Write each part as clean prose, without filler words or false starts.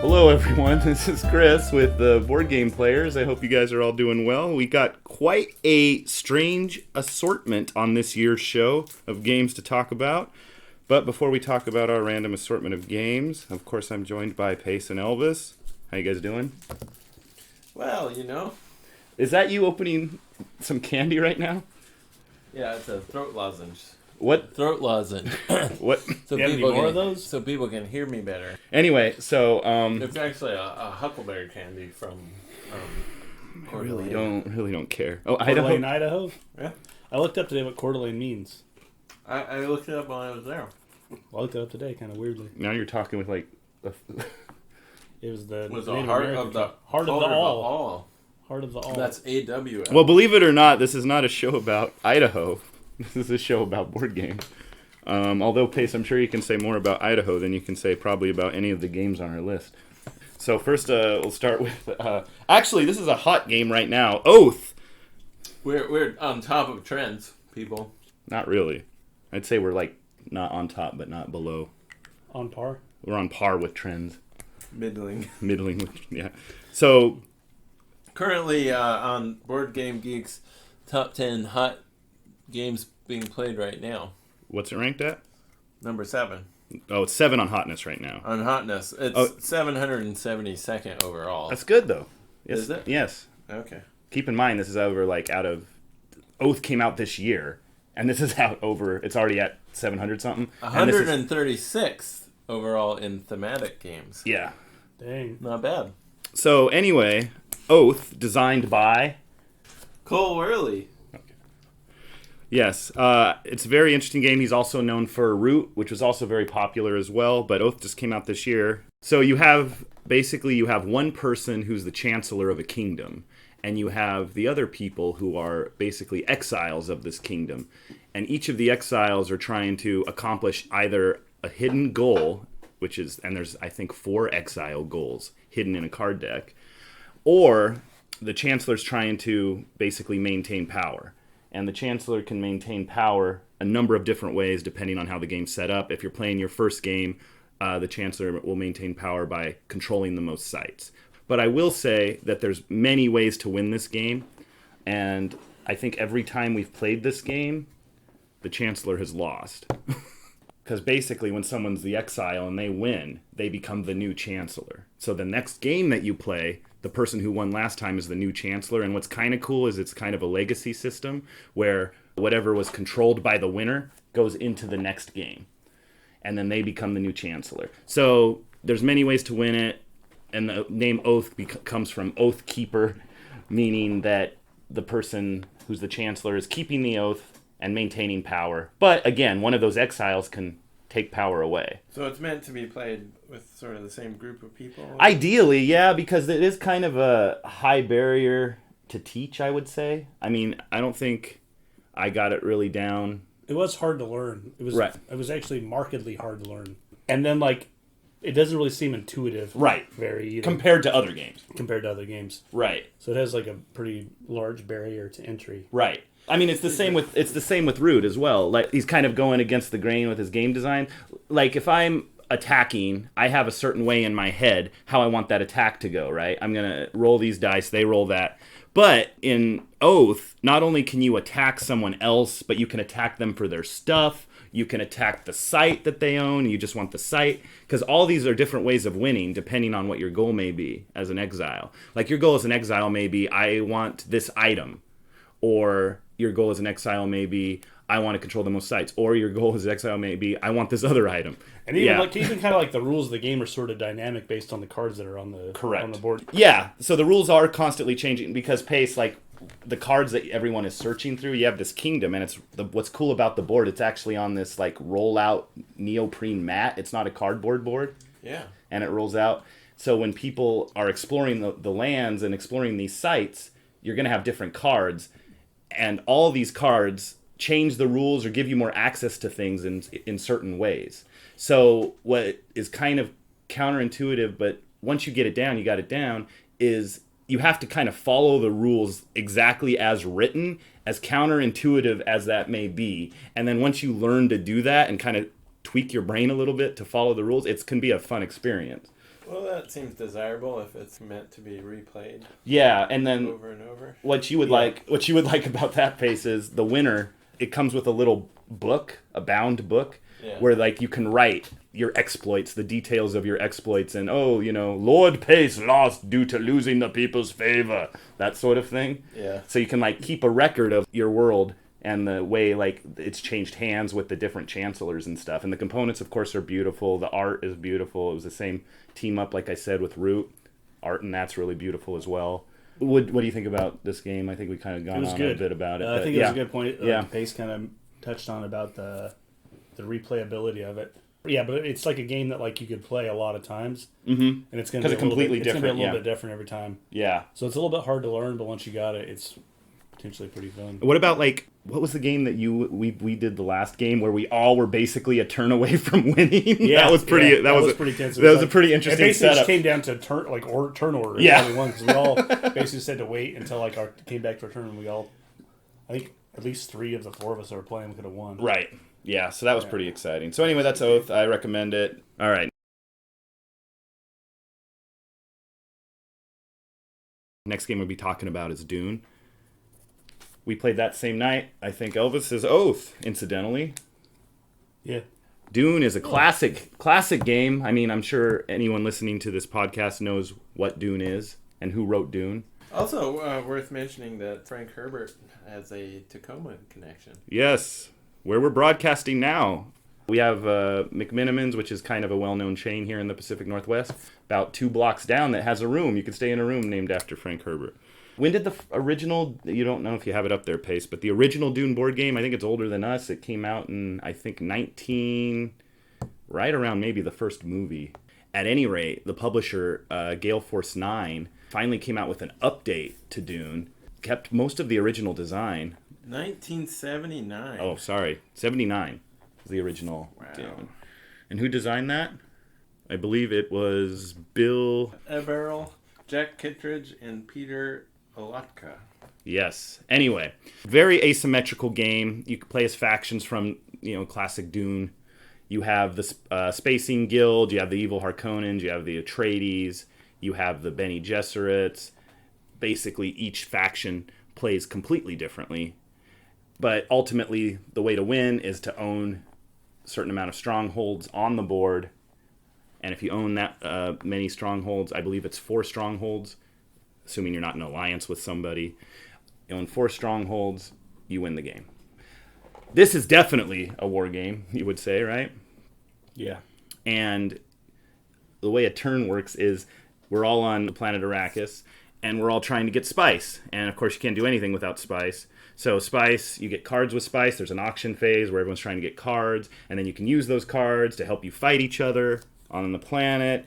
Hello everyone, this is Chris with the Board Game Players. I hope you guys are all doing well. We got quite a strange assortment on this year's show of games to talk about. But before we talk about our random assortment of games, of course I'm joined by Pace and Elvis. How you guys doing? Well, you know. Is that you opening some candy right now? Yeah, it's a throat lozenge. What? Throat lozenge. What? So you have any more of those? So people can hear me better. Anyway, so It's actually a huckleberry candy from. I really don't care. Oh, Coeur d'Alene, Idaho. Idaho? Yeah. I looked up today what Coeur d'Alene means. I looked it up when I was there. I looked it up today, kind of weirdly. Now you're talking with like. It was the Was the Native heart American of the heart of the all. Heart of the all. That's AW. Well, believe it or not, this is not a show about Idaho. This is a show about board games. Although, Pace, I'm sure you can say more about Idaho than you can say probably about any of the games on our list. So first, we'll start with... actually, this is a hot game right now. Oath! We're on top of trends, people. Not really. I'd say we're like not on top, but not below. On par? We're on par with trends. Middling. Middling with... Yeah. So... Currently on Board Game Geek's top 10 hot games being played right now. What's it ranked at? Number 7. Oh, it's 7 on hotness right now. On hotness. It's 772nd overall. That's good, though. Yes, Is it? Yes. Okay. Keep in mind, this is over, like, out of... Oath came out this year, and this is out over... It's already at 700-something. 136th overall in thematic games. Yeah. Dang. Not bad. So, anyway, Oath, designed by... Cole Worley. Yes, it's a very interesting game. He's also known for Root, which was also very popular as well, but Oath just came out this year. So you have one person who's the chancellor of a kingdom, and you have the other people who are basically exiles of this kingdom. And each of the exiles are trying to accomplish either a hidden goal, and there's, I think, 4 exile goals hidden in a card deck, or the chancellor's trying to basically maintain power. And the Chancellor can maintain power a number of different ways depending on how the game's set up. If you're playing your first game, the Chancellor will maintain power by controlling the most sites. But I will say that there's many ways to win this game, and I think every time we've played this game, the Chancellor has lost. Because basically when someone's the exile and they win, they become the new Chancellor. So the next game that you play, the person who won last time is the new Chancellor. And what's kind of cool is it's kind of a legacy system where whatever was controlled by the winner goes into the next game. And then they become the new Chancellor. So there's many ways to win it. And the name Oath comes from Oath Keeper, meaning that the person who's the Chancellor is keeping the oath and maintaining power. But again, one of those exiles can take power away. So it's meant to be played with sort of the same group of people? Ideally, yeah, because it is kind of a high barrier to teach, I would say. I mean, I don't think I got it really down. It was hard to learn. It was Right. It was actually markedly hard to learn. And then, like, it doesn't really seem intuitive. Right. Very either. Compared to other games. Compared to other games. Right. So it has, like, a pretty large barrier to entry. Right. I mean, it's the same with Root as well. Like, he's kind of going against the grain with his game design. Like, if I'm attacking, I have a certain way in my head how I want that attack to go, right? I'm going to roll these dice, they roll that. But in Oath, not only can you attack someone else, but you can attack them for their stuff. You can attack the site that they own. You just want the site. Because all these are different ways of winning depending on what your goal may be as an exile. Like, your goal as an exile may be, I want this item. Or your goal as an exile may be, I want to control the most sites. Or your goal as an exile may be, I want this other item. And even kind of like the rules of the game are sort of dynamic based on the cards that are on the board. Yeah, so the rules are constantly changing because Pace, like, the cards that everyone is searching through, you have this kingdom, and what's cool about the board, it's actually on this, like, roll-out neoprene mat. It's not a cardboard board. Yeah. And it rolls out. So when people are exploring the lands and exploring these sites, you're going to have different cards. And all these cards change the rules or give you more access to things in certain ways. So what is kind of counterintuitive, but once you get it down, you got it down, is you have to kind of follow the rules exactly as written, as counterintuitive as that may be. And then once you learn to do that and kind of tweak your brain a little bit to follow the rules, it can be a fun experience. Well, that seems desirable if it's meant to be replayed Yeah, and then over and over. what you would like about that pace is the winner. It comes with a little book, a bound book, where like you can write your exploits, the details of your exploits, and Lord Pace lost due to losing the people's favor, that sort of thing. Yeah. So you can like keep a record of your world and the way like it's changed hands with the different chancellors and stuff. And the components, of course, are beautiful. The art is beautiful. It was the same team up, like I said, with Root. Art and that's really beautiful as well. What do you think about this game? I think we kind of gone on a bit about it. I think it was a good point. Yeah. Pace kind of touched on about the replayability of it. Yeah, but it's like a game that like you could play a lot of times, and it's going to be completely different. It's going to be a little bit different every time. Yeah. So it's a little bit hard to learn, but once you got it, it's potentially pretty fun. What about what was the game that we did the last game where we all were basically a turn away from winning? Yeah, that was pretty. Yeah, that was pretty tense. That was a pretty interesting it basically setup. Just came down to turn order. Yeah, because we all basically said to wait until like came back to our turn, and we all, I think at least 3 of the 4 of us that were playing could have won. Right. Yeah. So that was pretty exciting. So anyway, that's Oath. I recommend it. All right. Next game we'll be talking about is Dune. We played that same night. I think Elvis is Oath, incidentally. Yeah. Dune is a classic game. I mean, I'm sure anyone listening to this podcast knows what Dune is and who wrote Dune. Also, worth mentioning that Frank Herbert has a Tacoma connection. Yes, where we're broadcasting now. We have McMinimans, which is kind of a well-known chain here in the Pacific Northwest, about 2 blocks down that has a room. You can stay in a room named after Frank Herbert. When did the original, you don't know if you have it up there, Pace, but the original Dune board game, I think it's older than us. It came out in, I think, right around maybe the first movie. At any rate, the publisher, Gale Force 9, finally came out with an update to Dune, kept most of the original design. 1979. Oh, sorry, 79 was the original Dune. And who designed that? I believe it was Bill Eberl, Jack Kittredge, and Peter Olatka. Yes. Anyway, very asymmetrical game. You can play as factions from, classic Dune. You have the Spacing Guild, you have the Evil Harkonnens, you have the Atreides, you have the Bene Gesserits. Basically, each faction plays completely differently. But ultimately, the way to win is to own a certain amount of strongholds on the board. And if you own that many strongholds, I believe it's 4 strongholds, assuming you're not in alliance with somebody. You own 4 strongholds, you win the game. This is definitely a war game, you would say, right? Yeah. And the way a turn works is we're all on the planet Arrakis, and we're all trying to get spice. And, of course, you can't do anything without spice. So spice, you get cards with spice. There's an auction phase where everyone's trying to get cards, and then you can use those cards to help you fight each other on the planet.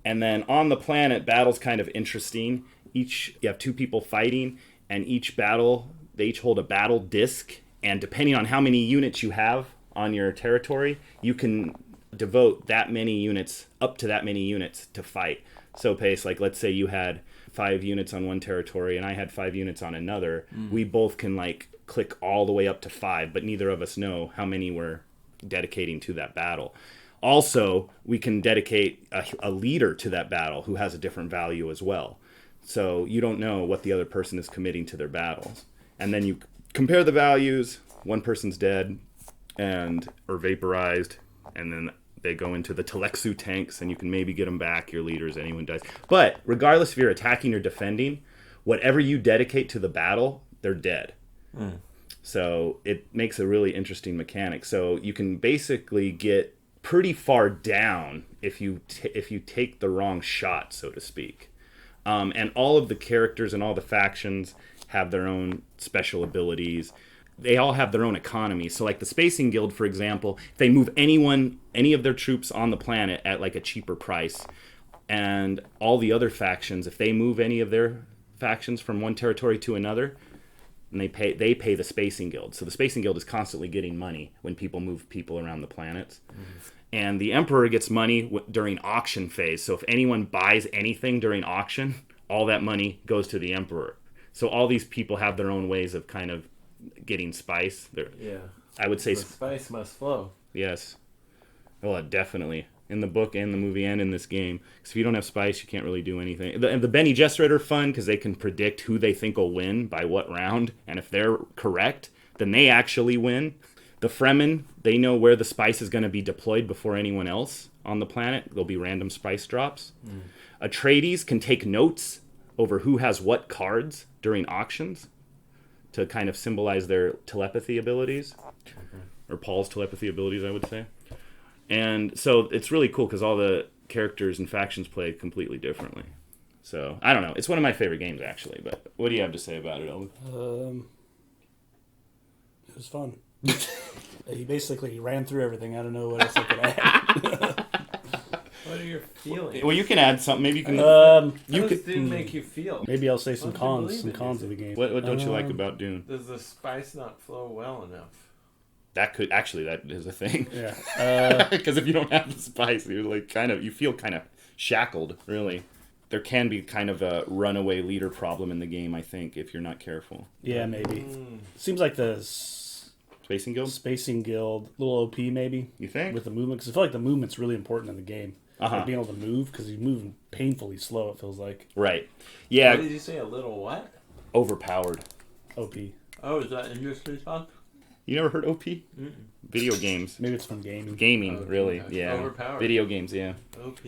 And then on the planet, battle's kind of interesting. You have 2 people fighting, and each battle, they each hold a battle disc. And depending on how many units you have on your territory, you can devote that many units, up to that many units, to fight. So, Pace, like let's say you had 5 units on one territory and I had 5 units on another. We both can click all the way up to 5, but neither of us know how many we're dedicating to that battle. Also, we can dedicate a leader to that battle who has a different value as well. So you don't know what the other person is committing to their battles. And then you compare the values. One person's dead or vaporized, and then they go into the Telexu tanks, and you can maybe get them back, your leaders, anyone dies. But regardless if you're attacking or defending, whatever you dedicate to the battle, they're dead. So it makes a really interesting mechanic. So you can basically get pretty far down if you take the wrong shot, so to speak. And all of the characters and all the factions have their own special abilities. They all have their own economy. So like the Spacing Guild, for example, if they move any of their troops on the planet at a cheaper price, and all the other factions, if they move any of their factions from one territory to another, and they pay the Spacing Guild. So the Spacing Guild is constantly getting money when people move people around the planets. And the Emperor gets money during auction phase. So if anyone buys anything during auction, all that money goes to the Emperor. So all these people have their own ways of kind of getting spice. I would say the spice must flow. Yes. Well, definitely. in the book and the movie and in this game. Because if you don't have spice, you can't really do anything. And the Bene Gesserit are fun because they can predict who they think will win by what round. And if they're correct, then they actually win. The Fremen, they know where the spice is going to be deployed before anyone else on the planet. There'll be random spice drops. Atreides can take notes over who has what cards during auctions to kind of symbolize their telepathy abilities. Or Paul's telepathy abilities, I would say. And so it's really cool because all the characters and factions play completely differently. So, I don't know. It's one of my favorite games, actually. But what do you have to say about it, Elvis? It was fun. He basically ran through everything. I don't know what else I could add. What are your feelings? Well, you can add something. Maybe you can... How does Dune make you feel? Maybe I'll say some Don't you cons believe it? of the game. What don't you like about Dune? Does the spice not flow well enough? That could... Actually, that is a thing. Yeah. Because if you don't have the spice, you feel kind of shackled, really. There can be kind of a runaway leader problem in the game, I think, if you're not careful. Yeah, maybe. Seems like the Spacing Guild? Spacing Guild, little OP maybe. You think? With the movement, because I feel like the movement's really important in the game. Like being able to move, because he's moving painfully slow, it feels like. Right. Yeah. What did you say? A little what? Overpowered. OP. Oh, is that industry talk? You never heard OP? Video games. Maybe it's from gaming. Gaming, really. Gosh. Yeah. Overpowered. Video games, yeah. OP.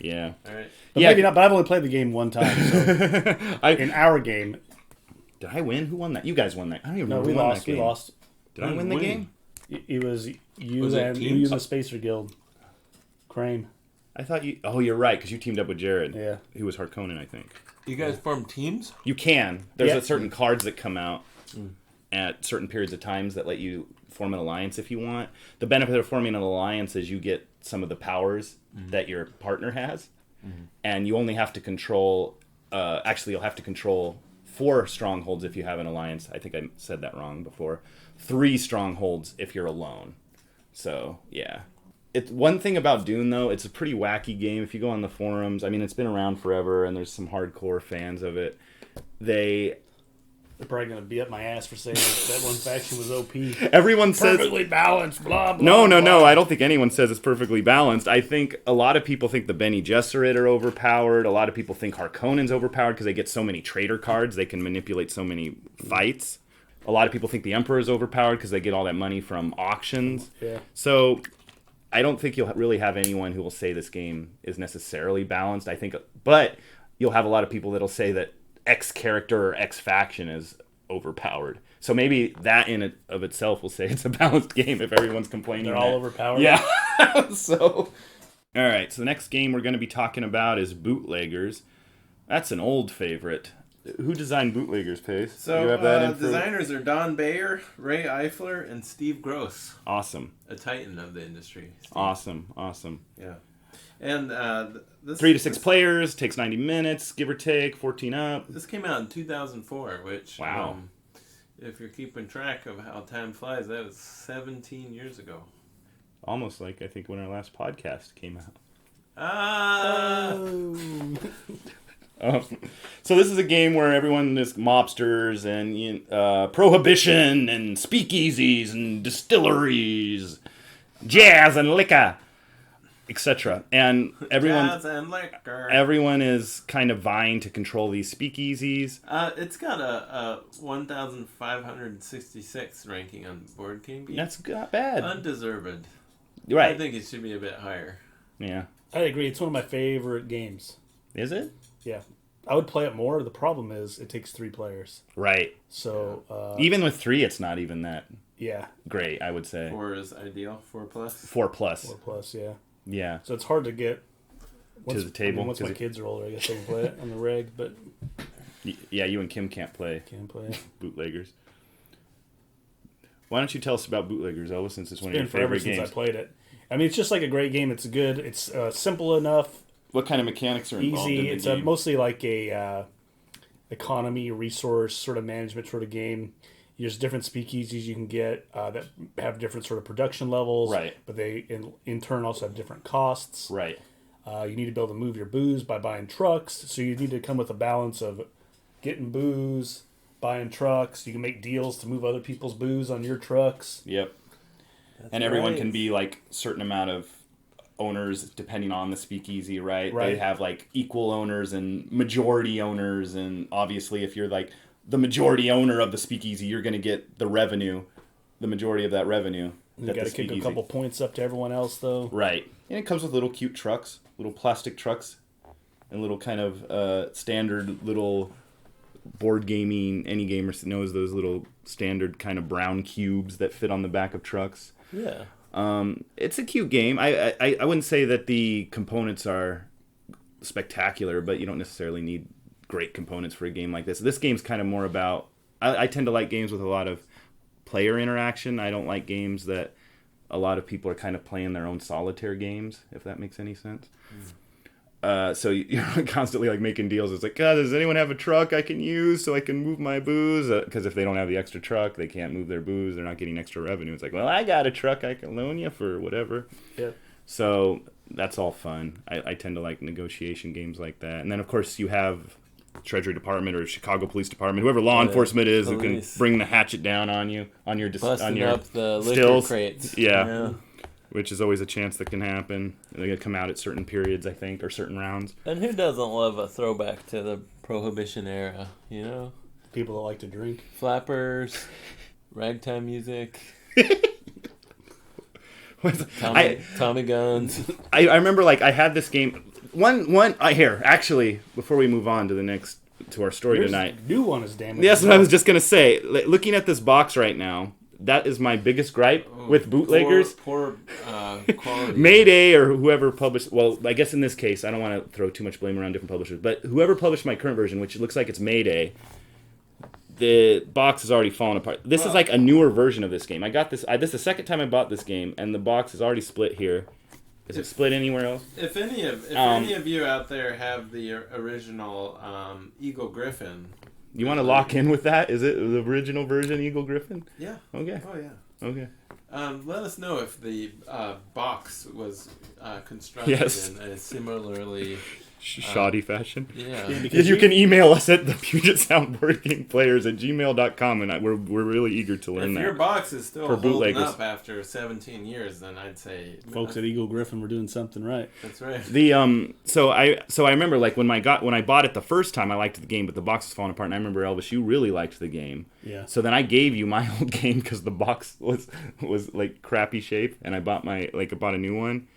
Yeah. All right. But maybe not, but I've only played the game one time, so Did in our game. I win? Who won that? You guys won that. I don't even No, remember we who won lost. that game. We lost. Did I win the game? It was you Was it and teams? the Spacer Guild. Crane. I thought you... Oh, you're right, because you teamed up with Jared. Yeah. Who was Harkonnen, I think. You guys form teams? You can. There's Yeah. certain cards that come out at certain periods of times that let you form an alliance if you want. The benefit of forming an alliance is you get some of the powers that your partner has, and you only have to control... actually, you'll have to control 4 strongholds if you have an alliance. I think I said that wrong before. 3 strongholds if you're alone. So, yeah. It's one thing about Dune, though, it's a pretty wacky game. If you go on the forums, I mean, it's been around forever, and there's some hardcore fans of it. They're probably going to be up my ass for saying that one faction was OP. Everyone says... Perfectly balanced, blah, blah, No. blah. I don't think anyone says it's perfectly balanced. I think a lot of people think the Bene Gesserit are overpowered. A lot of people think Harkonnen's overpowered because they get so many traitor cards. They can manipulate so many fights. A lot of people think the Emperor is overpowered because they get all that money from auctions. Yeah. So I don't think you'll really have anyone who will say this game is necessarily balanced. But you'll have a lot of people that'll say that X character or X faction is overpowered. So maybe that in it of itself will say it's a balanced game if everyone's complaining. They're all overpowered? Yeah. So, all right. So the next game we're going to be talking about is Bootleggers. That's an old favorite. Who designed Bootleggers, Pace? So, you have that info? designers are Don Bayer, Ray Eifler, and Steve Gross. Awesome. A titan of the industry. Steve. Awesome. Yeah. And this 3 to 6 players, takes 90 minutes, give or take, 14 up. This came out in 2004, which, wow. If you're keeping track of how time flies, that was 17 years ago. Almost like, I think, when our last podcast came out. So this is a game where everyone is mobsters and prohibition and speakeasies and distilleries, jazz and liquor, etc. And Jazz and liquor. Everyone is kind of vying to control these speakeasies. It's got a 1,566 ranking on Board Game Geek. That's not bad. Undeserved. Right. I think it should be a bit higher. Yeah. I agree. It's one of my favorite games. Is it? Yeah. I would play it more. The problem is it takes 3 players. Right. So even with 3, it's not even that great, I would say. 4 is ideal. 4 plus. 4 plus. 4 plus, yeah. Yeah. So it's hard to get to the table. Once my kids are older, I guess they can play it on the reg, but yeah, you and Kim can't play. Bootleggers. Why don't you tell us about Bootleggers, Elvis, since it's one of your favorite games? Since I played it. I mean, it's just like a great game. It's good. It's simple enough. What kind of mechanics are involved in the It's game? mostly like a economy, resource, sort of management sort of game. There's different speakeasies you can get that have different sort of production levels. Right. But they, in turn, also have different costs. Right. You need to be able to move your booze by buying trucks. So you need to come with a balance of getting booze, buying trucks. You can make deals to move other people's booze on your trucks. Yep. And everyone can be like a certain amount of owners depending on the speakeasy, right? Right. They have like equal owners and majority owners, and obviously if you're like the majority owner of the speakeasy, you're going to get the majority of that revenue. You got to kick a couple points up to everyone else, though. Right. And it comes with little cute trucks, little plastic trucks, and little kind of standard little board gaming. Any gamer knows those little standard kind of brown cubes that fit on the back of trucks. Yeah. It's a cute game. I wouldn't say that the components are spectacular, but you don't necessarily need great components for a game like this. This game's kind of more about... I tend to like games with a lot of player interaction. I don't like games that a lot of people are kind of playing their own solitaire games, if that makes any sense. So you're constantly like making deals. It's like, God, does anyone have a truck I can use so I can move my booze? Because if they don't have the extra truck, they can't move their booze. They're not getting extra revenue. It's like, well, I got a truck I can loan you for whatever. Yep. So that's all fun. I tend to like negotiation games like that. And then, of course, you have Treasury Department or Chicago Police Department, whoever law enforcement is, who can bring the hatchet down on you, on your up the liquor stills. crates. Yeah. Which is always a chance that can happen. They come out at certain periods, I think, or certain rounds. And who doesn't love a throwback to the Prohibition era, you know? People that like to drink. Flappers, ragtime music, Tommy guns. I remember, like, I had this game... Here, actually, before we move on to our story tonight. New one is damaged. That's what I was just going to say. Looking at this box right now, that is my biggest gripe with bootleggers. Poor quality. Mayday or whoever published... Well, I guess in this case, I don't want to throw too much blame around different publishers, but whoever published my current version, which looks like it's Mayday, the box is already fallen apart. This is like a newer version of this game. I got this... this is the second time I bought this game, and the box is already split here. Is it split anywhere else? If any of you out there have the original Eagle Griffin... You want to lock in with that? Is it the original version Eagle Griffin? Yeah. Okay. Oh, yeah. Okay. Let us know if the box was constructed Yes. in a similarly... shoddy fashion. Yeah. You can email us at the Puget Sound Board Game Players at gmail.com, and we're really eager to learn that. If your box is still For holding bootleggers. up after 17 years, then I'd say... Folks at Eagle Griffin were doing something right. That's right. So I remember, like, when I bought it the first time, I liked the game, but the box was falling apart, and I remember, Elvis, you really liked the game. Yeah. So then I gave you my old game because the box was like crappy shape, and I bought a new one,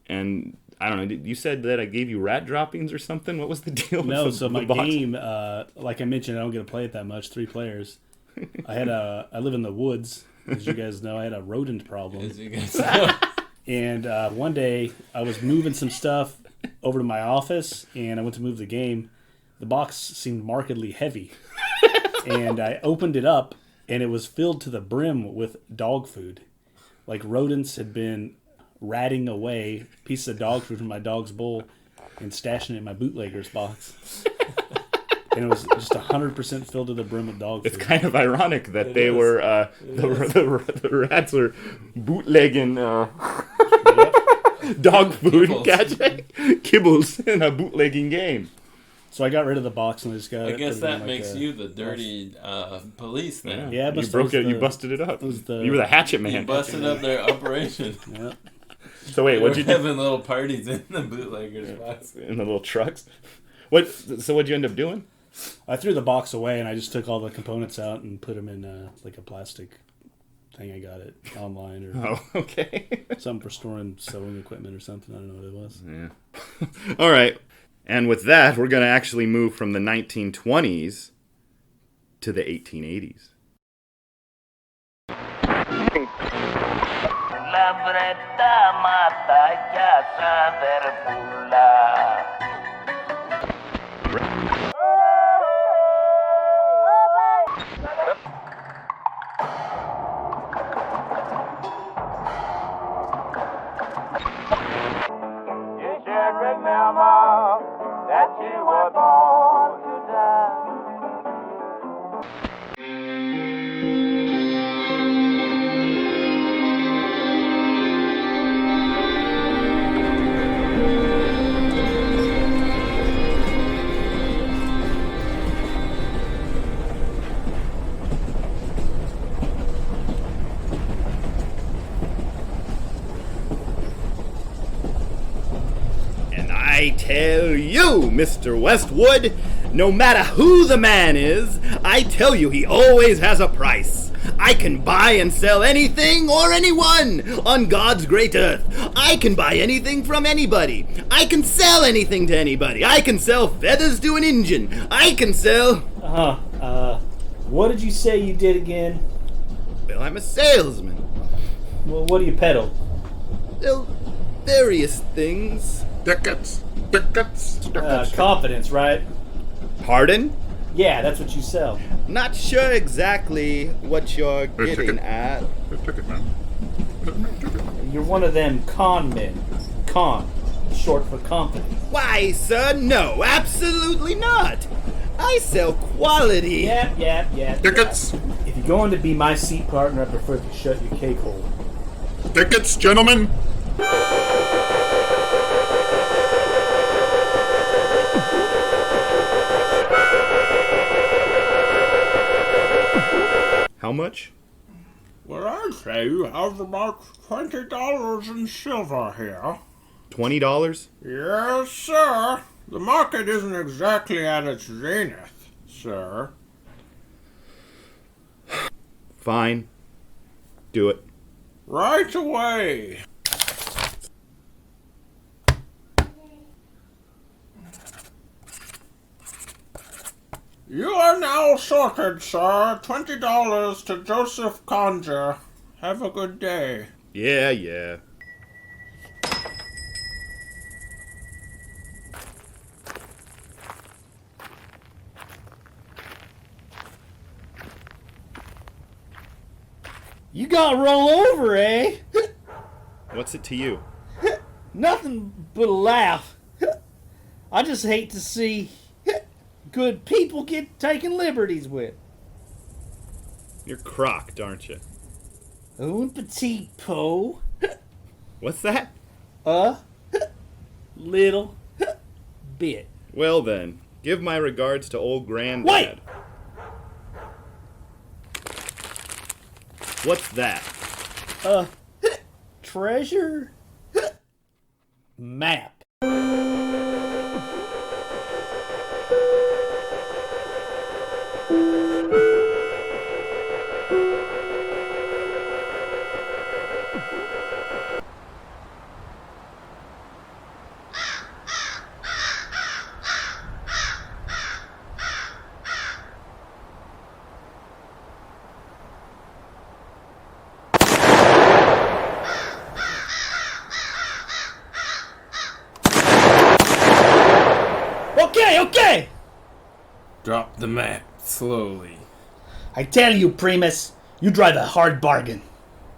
and I don't know. You said that I gave you rat droppings or something. What was the deal? No, with so the my box? game, like I mentioned, I don't get to play it that much. 3 players. I live in the woods, as you guys know. I had a rodent problem, As you guys know. and one day I was moving some stuff over to my office, and I went to move the game. The box seemed markedly heavy, and I opened it up, and it was filled to the brim with dog food. Like rodents had been ratting away pieces of dog food from my dog's bowl and stashing it in my bootlegger's box. And it was just 100% filled to the brim with dog food. It's kind of ironic that the rats were bootlegging dog food, kibbles in a bootlegging game. So I got rid of the box and I just got. I guess that makes you the dirty police then. Yeah, you broke it. You busted it up. You were the hatchet man. You busted up their operation. Yeah. So wait, what'd you do? Having little parties in the bootleggers box. In the little trucks. So what'd you end up doing? I threw the box away and I just took all the components out and put them in like a plastic thing. I got it online or Oh, okay. something for storing sewing equipment or something. I don't know what it was. Yeah. All right. And with that, we're going to actually move from the 1920s to the 1880s. You should remember that you were born to die. I tell you, Mr. Westwood, no matter who the man is, I tell you he always has a price. I can buy and sell anything or anyone on God's great earth. I can buy anything from anybody. I can sell anything to anybody. I can sell feathers to an Injun. I can sell... What did you say you did again? Well, I'm a salesman. Well, what do you peddle? Well, various things. Tickets. Confidence, right? Pardon? Yeah, that's what you sell. Not sure exactly what you're getting at. Ticket, man. You're one of them con men. Con, short for confidence. Why, sir, no, absolutely not. I sell quality. Yeah. Tickets. If you're going to be my seat partner, I prefer to shut your cake hole. Tickets, gentlemen. How much? Well, I'd say you have about $20 in silver here. $20? Yes, sir. The market isn't exactly at its zenith, sir. Fine. Do it. Right away. You are now sorted, sir. $20 to Joseph Conger. Have a good day. Yeah. You gotta roll over, eh? What's it to you? Nothing but a laugh. I just hate to see good people get taken liberties with. You're crocked, aren't you? Un petit pot. What's that? Little bit. Well then, give my regards to old Granddad. Wait! What's that? Treasure map. Okay! Drop the map slowly. I tell you, Primus, you drive a hard bargain.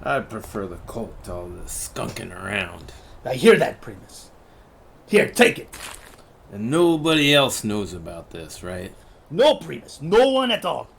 I prefer the Colt to all the skunking around. I hear that, Primus. Here, take it. And nobody else knows about this, right? No, Primus, no one at all.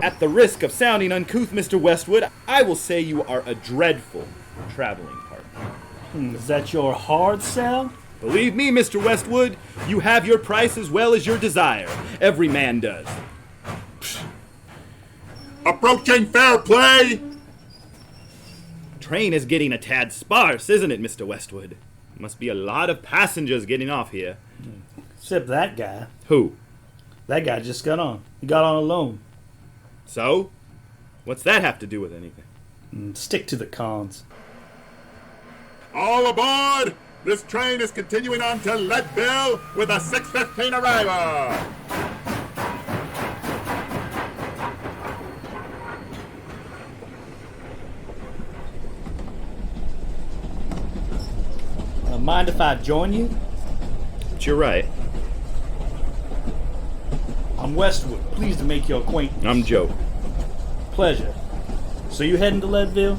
At the risk of sounding uncouth, Mr. Westwood, I will say you are a dreadful traveling partner. Is that your hard sell? Believe me, Mr. Westwood, you have your price as well as your desire. Every man does. Approaching fair play. Train is getting a tad sparse, isn't it, Mr. Westwood? Must be a lot of passengers getting off here. Except that guy. Who? That guy just got on. He got on alone. So? What's that have to do with anything? Stick to the cons. All aboard. This train is continuing on to Leadville with a 6:15 arrival. Mind if I join you? But you're right. I'm Westwood. Pleased to make your acquaintance. I'm Joe. Pleasure. So you heading to Leadville?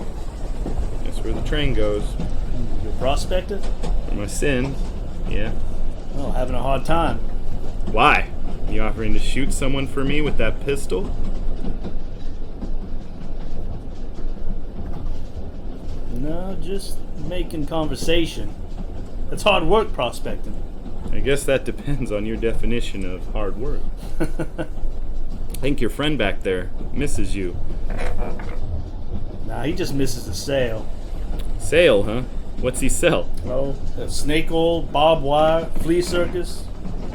That's where the train goes. You're prospective? For my sins, yeah. Oh, having a hard time. Why? You offering to shoot someone for me with that pistol? No, just making conversation. It's hard work prospecting. I guess that depends on your definition of hard work. I think your friend back there misses you. Nah, he just misses the sale. Sale, huh? What's he sell? Oh, snake oil, barbed wire, flea circus.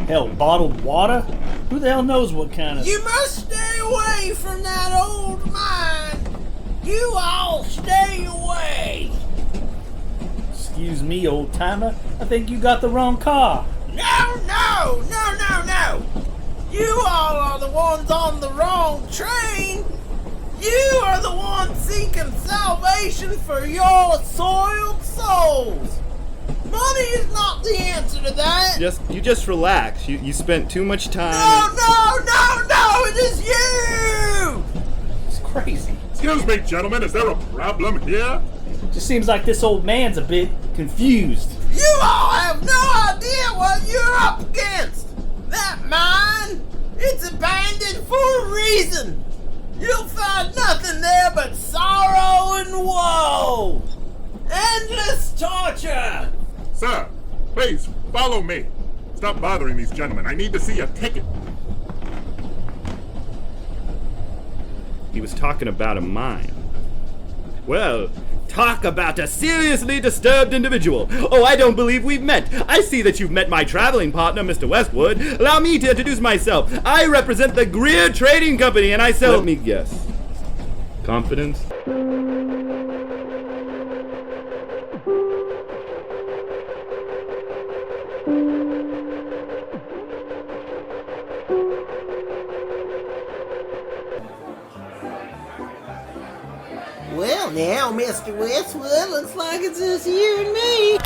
Hell, bottled water? Who the hell knows what kind of... You must stay away from that old mine. You all stay away. Excuse me, old timer. I think you got the wrong car. No. You all are the ones on the wrong train. You are the ones seeking salvation for your soiled souls. Money is not the answer to that. You just relax. You spent too much time. No, it is you. It's crazy. Excuse me, gentlemen, is there a problem here? Just seems like this old man's a bit confused. You all have no idea what you're up against. That mine, it's abandoned for a reason. You'll find nothing there but sorrow and woe. Endless torture. Sir, please, follow me. Stop bothering these gentlemen. I need to see a ticket. He was talking about a mine. Well, talk about a seriously disturbed individual. Oh, I don't believe we've met. I see that you've met my traveling partner, Mr. Westwood. Allow me to introduce myself. I represent the Greer Trading Company, and I sell... Let me guess. Confidence? Well now, Mr. Westwood, looks like it's just you and me.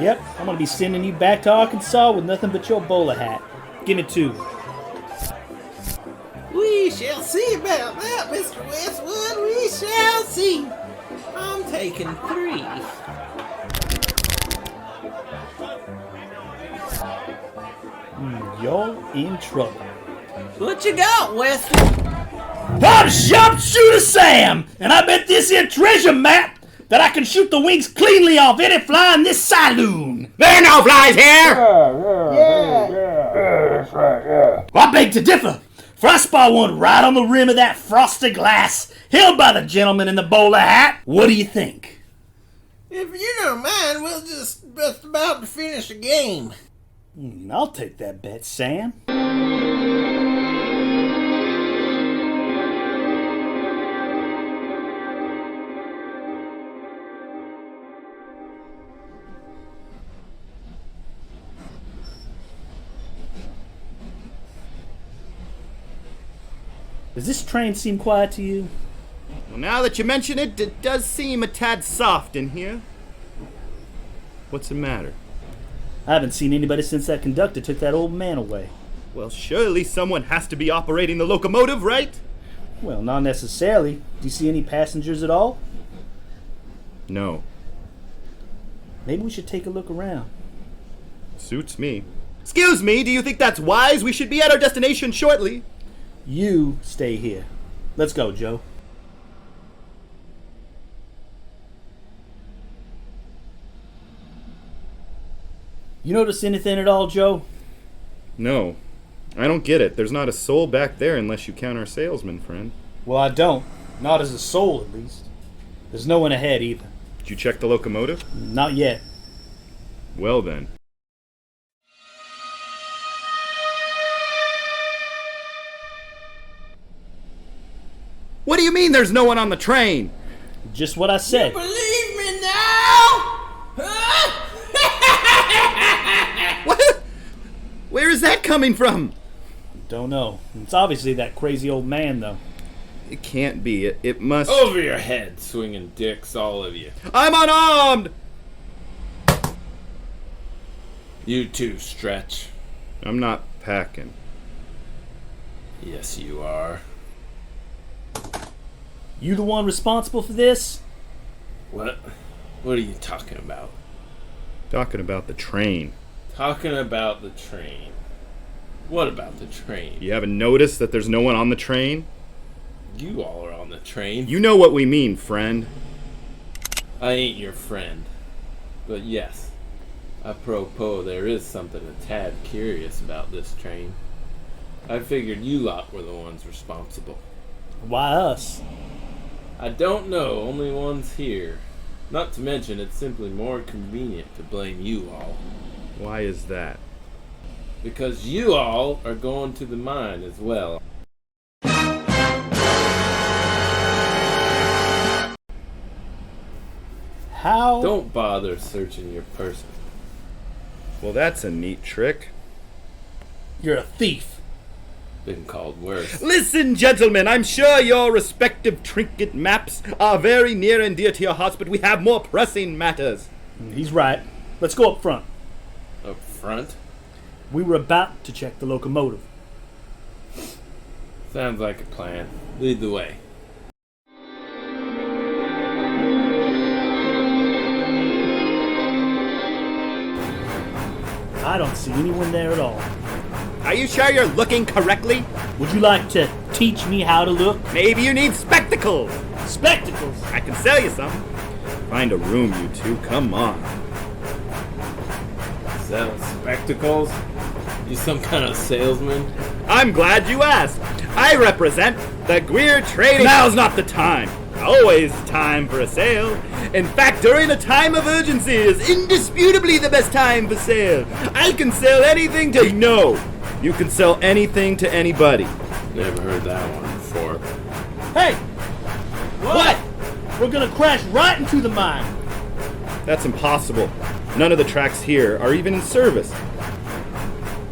Yep, I'm gonna be sending you back to Arkansas with nothing but your bowler hat. Give me 2. We shall see about that, Mr. Westwood. We shall see. I'm taking 3. You're in trouble. What you got, Westwood? I'm Sharpshooter Sam, and I bet this here treasure map that I can shoot the wings cleanly off any fly in this saloon. There are no flies here! I beg to differ, for I spot one right on the rim of that frosted glass, held by the gentleman in the bowler hat. What do you think? If you don't mind, we'll just about to finish the game. I'll take that bet, Sam. Does this train seem quiet to you? Well, now that you mention it, it does seem a tad soft in here. What's the matter? I haven't seen anybody since that conductor took that old man away. Well, surely someone has to be operating the locomotive, right? Well, not necessarily. Do you see any passengers at all? No. Maybe we should take a look around. Suits me. Excuse me, do you think that's wise? We should be at our destination shortly. You stay here. Let's go, Joe. You notice anything at all, Joe? No. I don't get it. There's not a soul back there unless you count our salesman, friend. Well, I don't. Not as a soul, at least. There's no one ahead, either. Did you check the locomotive? Not yet. Well then. What do you mean there's no one on the train? Just what I said. Believe me now? What? Where is that coming from? Don't know. It's obviously that crazy old man, though. It can't be. It must... Over your head, swinging dicks, all of you. I'm unarmed! You too, Stretch. I'm not packing. Yes, you are. You the one responsible for this? What? What are you talking about? Talking about the train. Talking about the train. What about the train? You haven't noticed that there's no one on the train? You all are on the train. You know what we mean, friend. I ain't your friend. But yes, Apropos, there is something a tad curious about this train. I figured you lot were the ones responsible. Why us? I don't know, only one's here. Not to mention, it's simply more convenient to blame you all. Why is that? Because you all are going to the mine as well. How? Don't bother searching your person. Well, that's a neat trick. You're a thief. Been called worse. Listen, gentlemen, I'm sure your respective trinket maps are very near and dear to your hearts, but we have more pressing matters. He's right. Let's go up front. Up front? We were about to check the locomotive. Sounds like a plan. Lead the way. I don't see anyone there at all. Are you sure you're looking correctly? Would you like to teach me how to look? Maybe you need spectacles. Spectacles? I can sell you some. Find a room, you two. Come on. Sell spectacles? You some kind of salesman? I'm glad you asked. I represent the Greer Trading. Now's not the time. Always time for a sale. In fact, during a time of urgency is indisputably the best time for sale. I can sell anything to... No, you can sell anything to anybody. Never heard that one before. Hey! What? We're gonna crash right into the mine. That's impossible. None of the tracks here are even in service.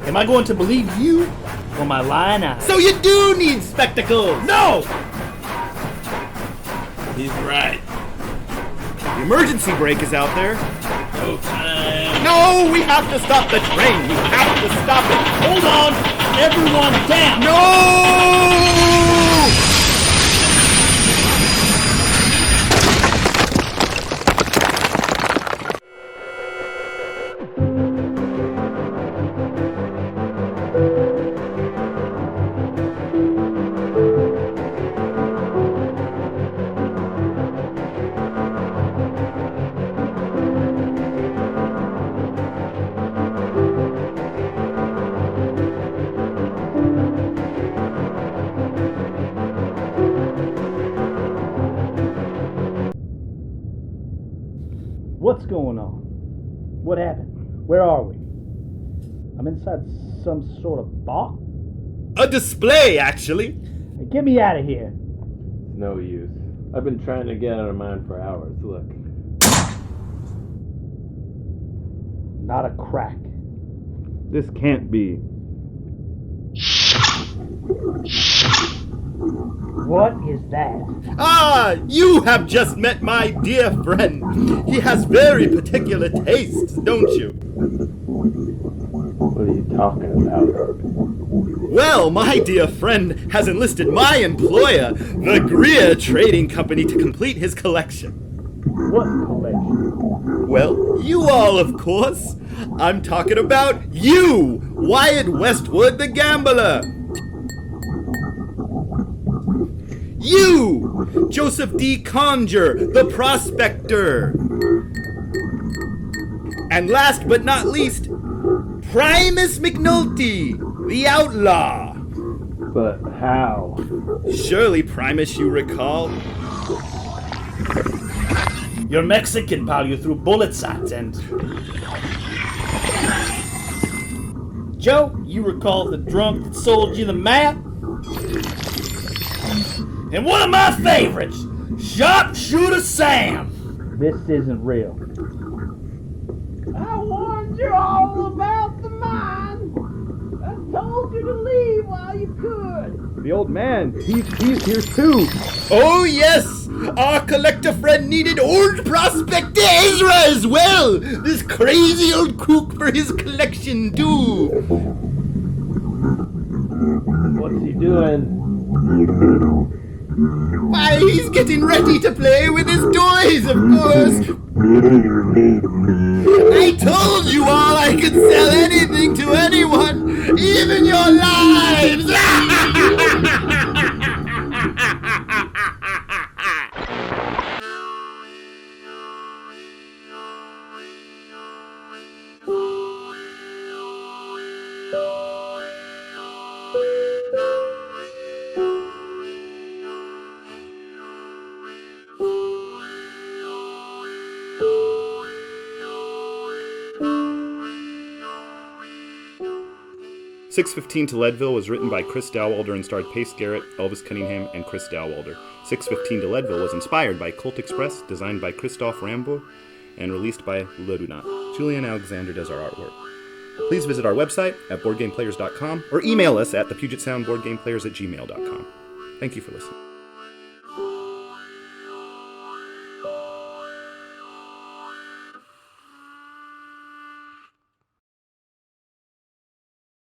Am I going to believe you or my lying eyes? So you do need spectacles! No! He's right. The emergency brake is out there. No time. No, we have to stop the train. We have to stop it. Hold on! Everyone down! No! What's going on? What happened? Where are we? I'm inside some sort of box? A display, actually. Hey, get me out of here. No use. I've been trying to get out of mine for hours. Look. Not a crack. This can't be. What is that? Ah, you have just met my dear friend. He has very particular tastes, don't you? What are you talking about? Well, my dear friend has enlisted my employer, the Greer Trading Company, to complete his collection. What collection? Well, you all, of course. I'm talking about you, Wyatt Westwood the Gambler. You, Joseph D. Conger, the Prospector. And last but not least, Primus McNulty, the Outlaw. But how? Surely, Primus, you recall. You're Mexican, pal. You threw bullets at and... Joe, you recall the drunk that sold you the map? And one of my favorites, Sharpshooter Sam. This isn't real. I warned you all about the mine. I told you to leave while you could. The old man, he's here too. Oh yes, our collector friend needed old Prospector Ezra as well. This crazy old kook for his collection too. What's he doing? Why, he's getting ready to play with his toys, of course. I told you all I could sell anything to anyone, even your lives. "6:15 to Leadville" was written by Chris Dowalder and starred Pace Garrett, Elvis Cunningham, and Chris Dowalder. "6:15 to Leadville" was inspired by Colt Express, designed by Christophe Rambo, and released by Ludonaute. Julian Alexander does our artwork. Please visit our website at boardgameplayers.com or email us at thepugetsoundboardgameplayers@gmail.com. Thank you for listening.